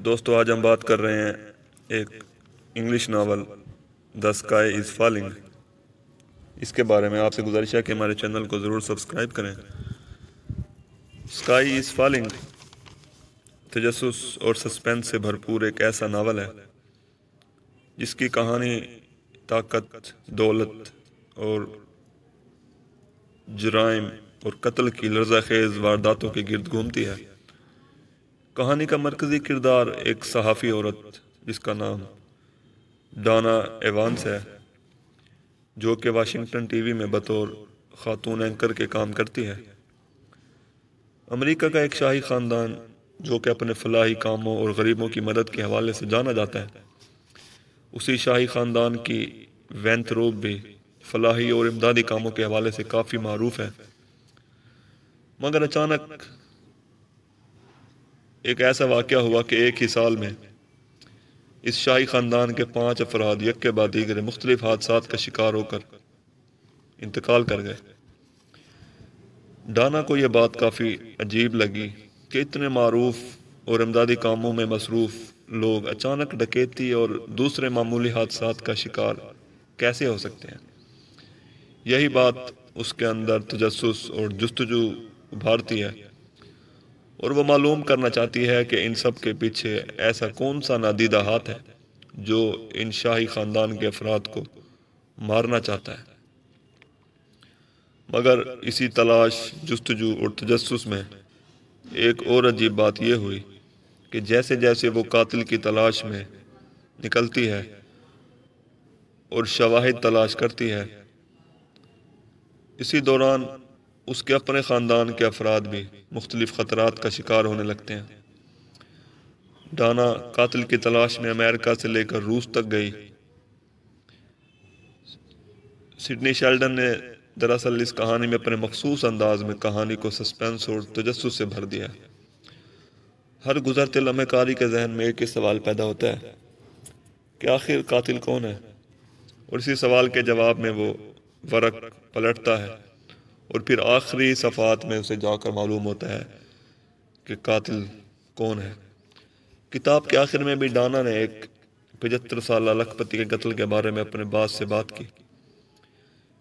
دوستو آج ہم بات کر رہے ہیں ایک English novel the sky is falling اس کے بارے میں۔ آپ سے گزارش ہے کہ ہمارے چینل کو ضرور سبسکرائب کریں۔ اسکائی از فالنگ تجسس اور سسپینس سے بھرپور ایک ایسا ناول ہے جس کی کہانی طاقت، دولت اور جرائم اور قتل کی لرزہ خیز وارداتوں کے گرد گھومتی ہے۔ کہانی کا مرکزی کردار ایک صحافی عورت جس کا نام ڈانا ایوانس ہے، جو کہ واشنگٹن ٹی وی میں بطور خاتون اینکر کے کام کرتی ہے۔ امریکہ کا ایک شاہی خاندان جو کہ اپنے فلاحی کاموں اور غریبوں کی مدد کے حوالے سے جانا جاتا ہے، اسی شاہی خاندان کی وینتھروپ بھی فلاحی اور امدادی کاموں کے حوالے سے کافی معروف ہے۔ مگر اچانک ایک ایسا واقعہ ہوا کہ ایک ہی سال میں اس شاہی خاندان کے 5 افراد یک کے بعد دیگر مختلف حادثات کا شکار ہو کر انتقال کر گئے۔ ڈانا کو یہ بات کافی عجیب لگی کہ اتنے معروف اور امدادی کاموں میں مصروف لوگ اچانک ڈکیتی اور دوسرے معمولی حادثات کا شکار کیسے ہو سکتے ہیں۔ یہی بات اس کے اندر تجسس اور جستجو ابھارتی ہے، اور وہ معلوم کرنا چاہتی ہے کہ ان سب کے پیچھے ایسا کون سا نادیدہ ہاتھ ہے جو ان شاہی خاندان کے افراد کو مارنا چاہتا ہے۔ مگر اسی تلاش، جستجو اور تجسس میں ایک اور عجیب بات یہ ہوئی کہ جیسے جیسے وہ قاتل کی تلاش میں نکلتی ہے اور شواہد تلاش کرتی ہے، اسی دوران اس کے اپنے خاندان کے افراد بھی مختلف خطرات کا شکار ہونے لگتے ہیں۔ ڈانا قاتل کی تلاش میں امریکہ سے لے کر روس تک گئی۔ سڈنی شیلڈن نے دراصل اس کہانی میں اپنے مخصوص انداز میں کہانی کو سسپینس اور تجسس سے بھر دیا ہے۔ ہر گزرتے لمحے قاری کے ذہن میں ایک ہی سوال پیدا ہوتا ہے کہ آخر قاتل کون ہے، اور اسی سوال کے جواب میں وہ ورق پلٹتا ہے، اور پھر آخری صفحات میں اسے جا کر معلوم ہوتا ہے کہ قاتل کون ہے۔ کتاب کے آخر میں بھی ڈانا نے ایک 75 سالہ لکھپتی کے قتل کے بارے میں اپنے باس سے بات کی۔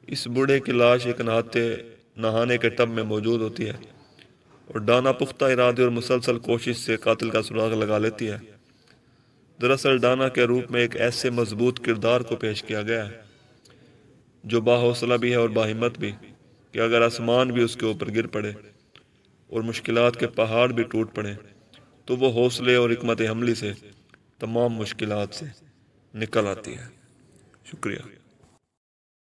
اس بوڑھے کی لاش ایک نہانے کے ٹب میں موجود ہوتی ہے، اور ڈانا پختہ ارادے اور مسلسل کوشش سے قاتل کا سراغ لگا لیتی ہے۔ دراصل ڈانا کے روپ میں ایک ایسے مضبوط کردار کو پیش کیا گیا ہے جو باحوصلہ بھی ہے اور باہمت بھی، کہ اگر آسمان بھی اس کے اوپر گر پڑے اور مشکلات کے پہاڑ بھی ٹوٹ پڑے تو وہ حوصلے اور حکمت عملی سے تمام مشکلات سے نکل آتی ہے۔ شکریہ۔